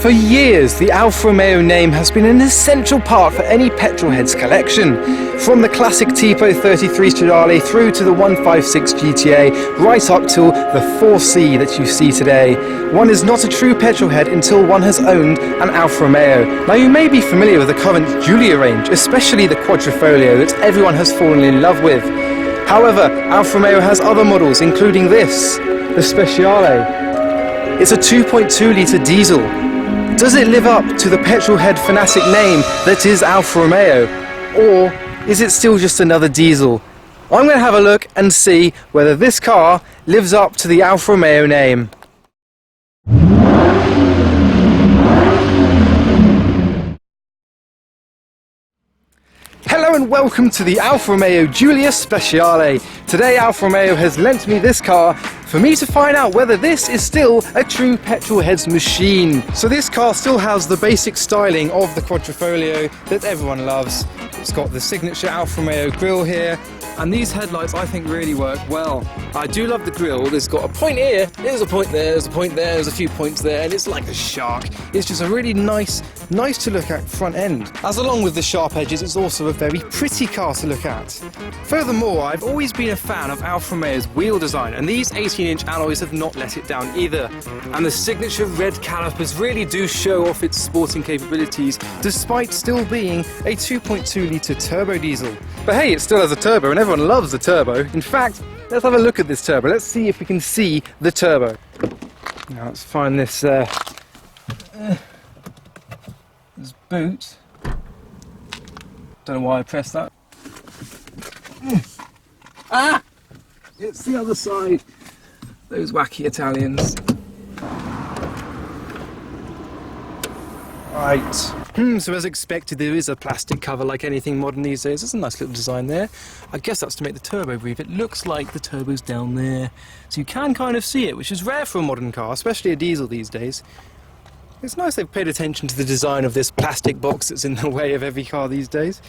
For years, the Alfa Romeo name has been an essential part for any Petrolhead's collection. From the classic Tipo 33 Speciale through to the 156 GTA, right up till the 4C that you see today. One is not a true Petrolhead until one has owned an Alfa Romeo. Now you may be familiar with the current Giulia range, especially the Quadrifoglio that everyone has fallen in love with. However, Alfa Romeo has other models, including this, the Speciale. It's a 2.2 litre diesel. Does it live up to the Petrolhead fanatic name that is Alfa Romeo? Or is it still just another diesel? I'm going to have a look and see whether this car lives up to the Alfa Romeo name. Hello and welcome to the Alfa Romeo Giulia Speciale. Today Alfa Romeo has lent me this car for me to find out whether this is still a true Petrolhead's machine. So this car still has the basic styling of the Quadrifoglio that everyone loves. It's got the signature Alfa Romeo grille here, and these headlights I think really work well. I do love the grille. There's got a point here, there's a point there, there's a point there, there's a few points there, and it's like a shark. It's just a really nice to look at front end. As along with the sharp edges, it's also a very pretty car to look at. Furthermore, I've always been a fan of Alfa Romeo's wheel design, and these 18-inch alloys have not let it down either. And the signature red calipers really do show off its sporting capabilities, despite still being a 2.2 litre turbo diesel. But hey, it still has a turbo, and everyone loves a turbo. In fact, let's have a look at this turbo. Let's see if we can see the turbo. Now let's find this boot. Don't know why I pressed that. Ah! It's the other side. Those wacky Italians. Right. So as expected, there is a plastic cover like anything modern these days. There's a nice little design there. I guess that's to make the turbo breathe. It looks like the turbo's down there. So you can kind of see it, which is rare for a modern car, especially a diesel these days. It's nice they've paid attention to the design of this plastic box that's in the way of every car these days.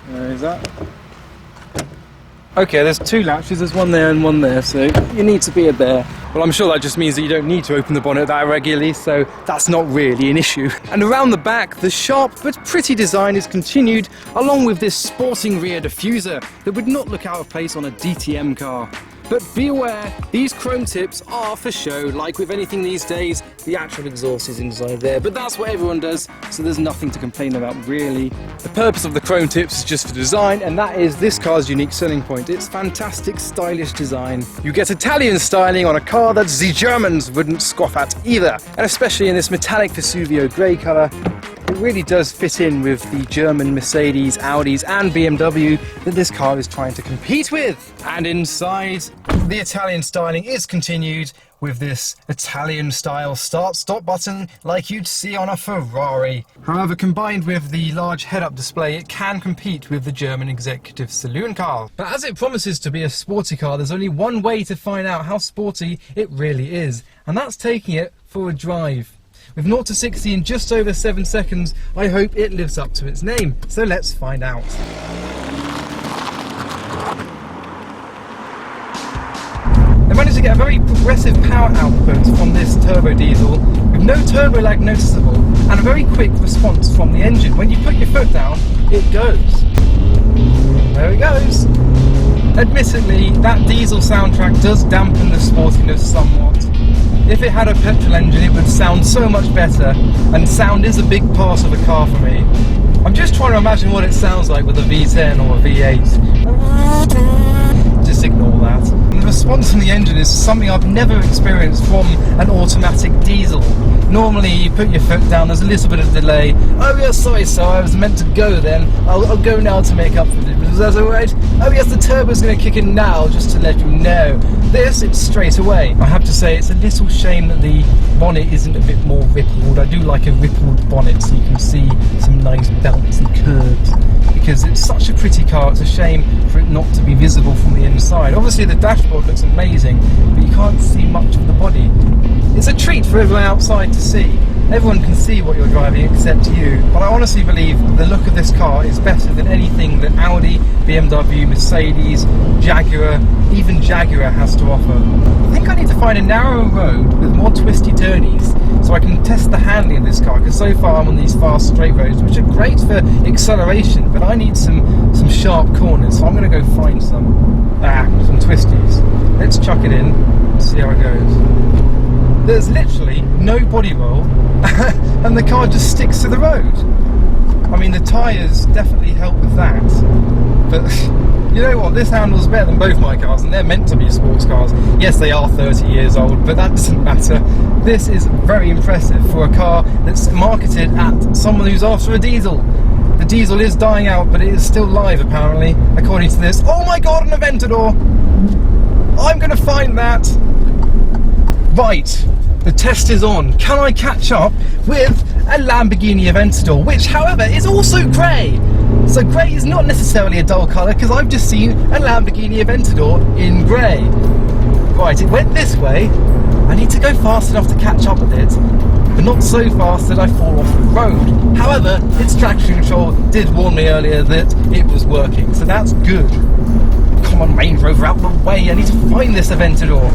Where is that? Okay, there's two latches, there's one there and one there, so you need to be there. Well, I'm sure that just means that you don't need to open the bonnet that regularly, so that's not really an issue. And around the back, the sharp but pretty design is continued, along with this sporting rear diffuser that would not look out of place on a DTM car. But be aware, these chrome tips are for show. Like with anything these days, the actual exhaust is inside there, but that's what everyone does, so there's nothing to complain about really. The purpose of the chrome tips is just for design, and that is this car's unique selling point. It's fantastic, stylish design. You get Italian styling on a car that the Germans wouldn't scoff at either, and especially in this metallic Vesuvio grey colour. It really does fit in with the German Mercedes, Audis and BMW that this car is trying to compete with. And inside, the Italian styling is continued with this Italian style start-stop button like you'd see on a Ferrari. However, combined with the large head-up display, it can compete with the German executive saloon car. But as it promises to be a sporty car, there's only one way to find out how sporty it really is, and that's taking it for a drive. With 0 to 60 in just over 7 seconds, I hope it lives up to its name. So let's find out. I managed to get a very progressive power output from this turbo diesel, with no turbo lag noticeable, and a very quick response from the engine. When you put your foot down, it goes. There it goes. Admittedly, that diesel soundtrack does dampen the sportiness somewhat. If it had a petrol engine, it would sound so much better, and sound is a big part of a car for me. I'm just trying to imagine what it sounds like with a V10 or a V8. Just ignore that. And the response from the engine is something I've never experienced from an automatic diesel. Normally you put your foot down, there's a little bit of delay. Oh yes, sorry, so I was meant to go then. I'll go now to make up for it. Was that alright? Oh yes, the turbo's going to kick in now, just to let you know. This, it's straight away. I have to say, it's a little shame that the bonnet isn't a bit more rippled. I do like a rippled bonnet so you can see some nice belts and curves. Because it's such a pretty car, it's a shame for it not to be visible from the inside. Obviously the dashboard looks amazing, but you can't see much of the body. It's a treat for everyone outside to see. Everyone can see what you're driving except you, but I honestly believe the look of this car is better than anything that Audi, BMW, Mercedes, Jaguar, even Jaguar has to offer. I think I need to find a narrow road with more twisty turnies so I can test the handling of this car, because so far I'm on these fast straight roads which are great for acceleration, but I need some sharp corners, so I'm going to go find some twisties. Let's chuck it in and see how it goes. There's literally no body roll and the car just sticks to the road. I mean, the tyres definitely help with that, but you know what, this handles better than both my cars, and they're meant to be sports cars. Yes, they are 30 years old, but that doesn't matter. This is very impressive for a car that's marketed at someone who's after a diesel. The diesel is dying out, but it is still live apparently, according to this. Oh my god, an Aventador! I'm going to find that! Right, the test is on. Can I catch up with a Lamborghini Aventador, which however is also grey? So grey is not necessarily a dull colour, because I've just seen a Lamborghini Aventador in grey. Right, it went this way. I need to go fast enough to catch up with it, but not so fast that I fall off the road. However, its traction control did warn me earlier that it was working, so that's good. Come on, Range Rover, out the way. I need to find this Aventador.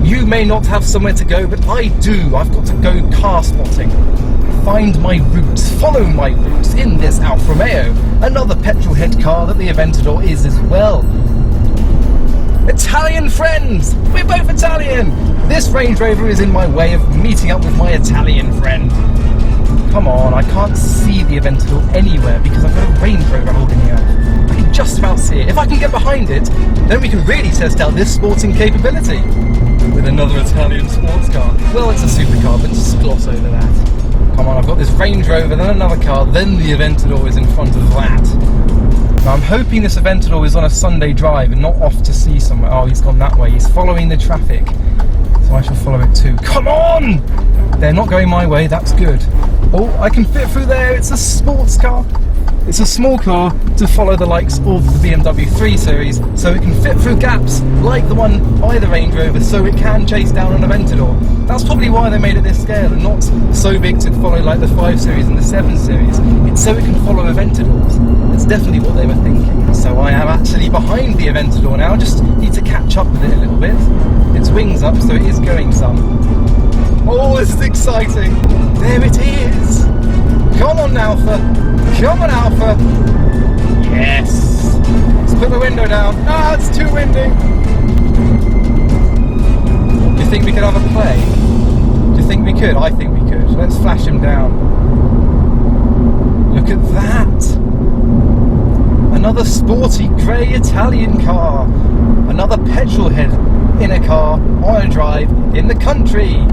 You may not have somewhere to go, but I do. I've got to go car spotting. Find my roots, follow my roots in this Alfa Romeo, another Petrolhead car that the Aventador is as well. Italian friends! We're both Italian! This Range Rover is in my way of meeting up with my Italian friend. Come on, I can't see the Aventador anywhere because I've got a Range Rover holding me up. I can just about see it. If I can get behind it, then we can really test out this sporting capability with another Italian sports car. Well, it's a supercar, but just gloss over that. Come on, I've got this Range Rover, then another car, then the Aventador is in front of that. Now, I'm hoping this Aventador is on a Sunday drive and not off to sea somewhere. Oh, he's gone that way. He's following the traffic. So I shall follow it too. Come on! They're not going my way, that's good. Oh, I can fit through there. It's a sports car. It's a small car to follow the likes of the BMW 3 Series, so it can fit through gaps like the one by the Range Rover, so it can chase down an Aventador. That's probably why they made it this scale and not so big to follow like the 5 Series and the 7 Series. It's so it can follow Aventadors. That's definitely what they were thinking. So I am actually behind the Aventador now, just need to catch up with it a little bit. Its wings up, so it is going some. Oh, this is exciting! There it is! Come on, Alpha! Come on, Alpha! Yes! Let's put the window down. Ah, it's too windy! Do you think we could have a play? Do you think we could? I think we could. Let's flash him down. Look at that! Another sporty grey Italian car. Another Petrolhead in a car, on a drive, in the country.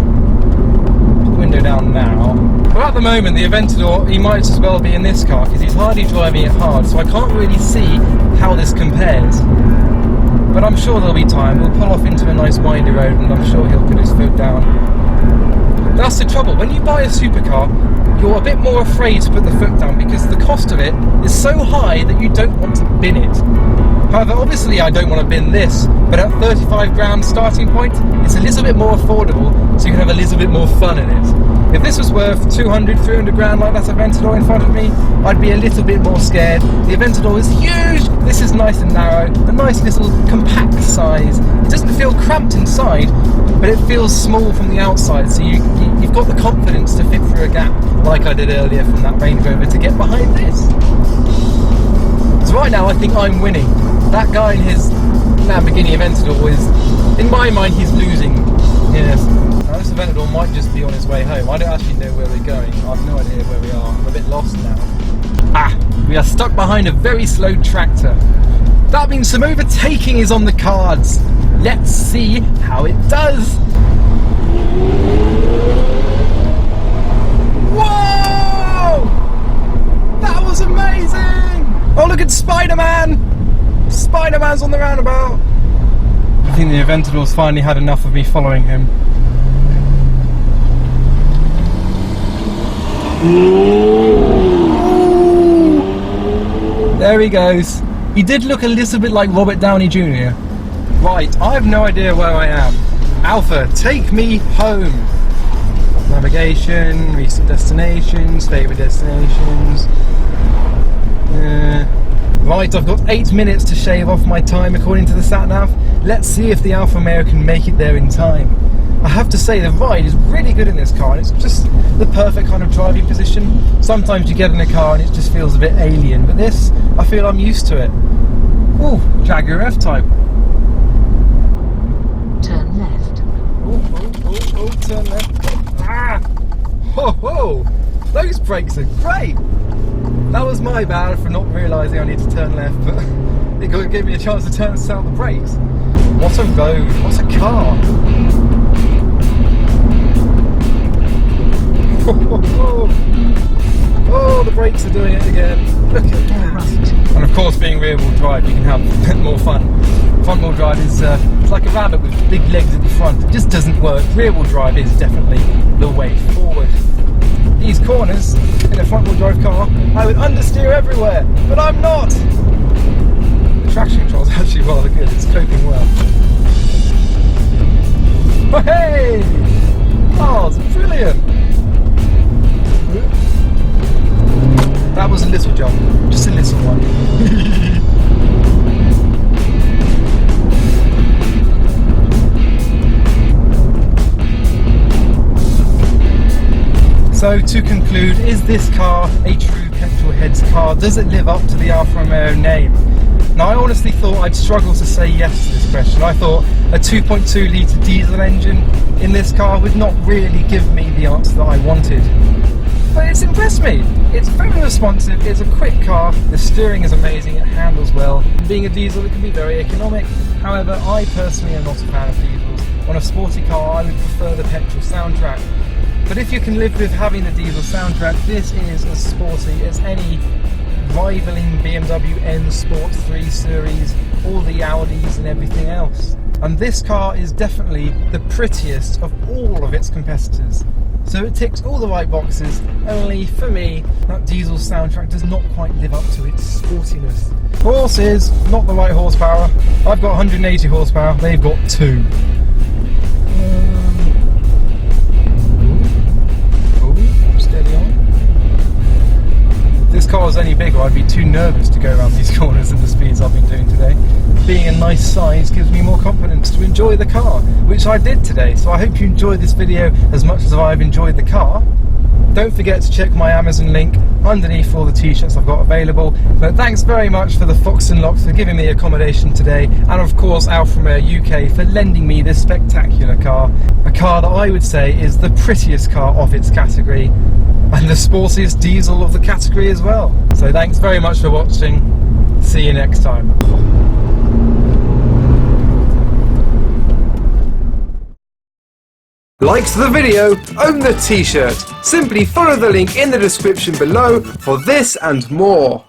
Put the window down now. Well, at the moment, the Aventador, he might as well be in this car because he's hardly driving it hard, so I can't really see how this compares. But I'm sure there'll be time. We'll pull off into a nice windy road and I'm sure he'll put his foot down. That's the trouble. When you buy a supercar, you're a bit more afraid to put the foot down because the cost of it is so high that you don't want to bin it. However, obviously I don't want to bin this, but at 35 grand starting point, it's a little bit more affordable, so you can have a little bit more fun in it. If this was worth 200, 300 grand like that Aventador in front of me, I'd be a little bit more scared. The Aventador is huge, this is nice and narrow, a nice little compact size. It doesn't feel cramped inside, but it feels small from the outside, so you've got the confidence to fit through a gap, like I did earlier from that Range Rover, to get behind this. So right now I think I'm winning. That guy in his Lamborghini Aventador is, in my mind, he's losing. Yes. Now this Aventador might just be on his way home. I don't actually know where we're going. I have no idea where we are. I'm a bit lost now. Ah! We are stuck behind a very slow tractor. That means some overtaking is on the cards. Let's see how it does. Whoa! That was amazing! Oh, look at Spider-Man! Spider-Man's on the roundabout. I think the Aventador's finally had enough of me following him. There he goes. He did look a little bit like Robert Downey Jr. Right, I have no idea where I am. Alpha, take me home. Navigation, recent destinations, favourite destinations. Right, I've got 8 minutes to shave off my time according to the sat-nav. let's see if the Alfa Romeo can make it there in time. I have to say, the ride is really good in this car, and it's just the perfect kind of driving position. Sometimes you get in a car and it just feels a bit alien, but this, I feel I'm used to it. Ooh, Jaguar F-Type. Turn left. Oh, turn left. Ah! Ho ho! Those brakes are great! That was my bad for not realising I need to turn left, but it gave me a chance to turn and set the brakes. What a road, what a car! Oh, the brakes are doing it again. Look at that. Right. And of course, being rear-wheel drive, you can have a bit more fun. Front-wheel drive is it's like a rabbit with big legs at the front. It just doesn't work. Rear-wheel drive is definitely the way forward. These corners in a front-wheel drive car, I would understeer everywhere, but I'm not. The traction control is actually rather good. It's coping well. Hey! Oh, it's brilliant. That was a little jump, just a little one. So to conclude, is this car a true Petrolhead's car? Does it live up to the Alfa Romeo name? Now, I honestly thought I'd struggle to say yes to this question. I thought a 2.2 litre diesel engine in this car would not really give me the answer that I wanted. But it's impressed me. It's very responsive, it's a quick car, the steering is amazing, it handles well. Being a diesel, it can be very economic. However, I personally am not a fan of diesels. On a sporty car, I would prefer the petrol soundtrack. But if you can live with having the diesel soundtrack, this is as sporty as any rivaling BMW M Sport 3 Series, all the Audis and everything else. And this car is definitely the prettiest of all of its competitors. So it ticks all the right boxes, only for me, that diesel soundtrack does not quite live up to its sportiness. Horses, not the right horsepower. I've got 180 horsepower, they've got 2. Steady on. If this car was any bigger, I'd be too nervous to go around these corners at the speeds I've been doing today. Being a nice size gives me more confidence to enjoy the car, which I did today. So I hope you enjoyed this video as much as I've enjoyed the car. Don't forget to check my Amazon link underneath all the t-shirts I've got available. But thanks very much for the Fox and Locks for giving me accommodation today, and of course Alfa Romeo UK for lending me this spectacular car. A car that I would say is the prettiest car of its category, and the sportiest diesel of the category as well. So thanks very much for watching. See you next time. Likes the video, own the t-shirt. Simply follow the link in the description below for this and more.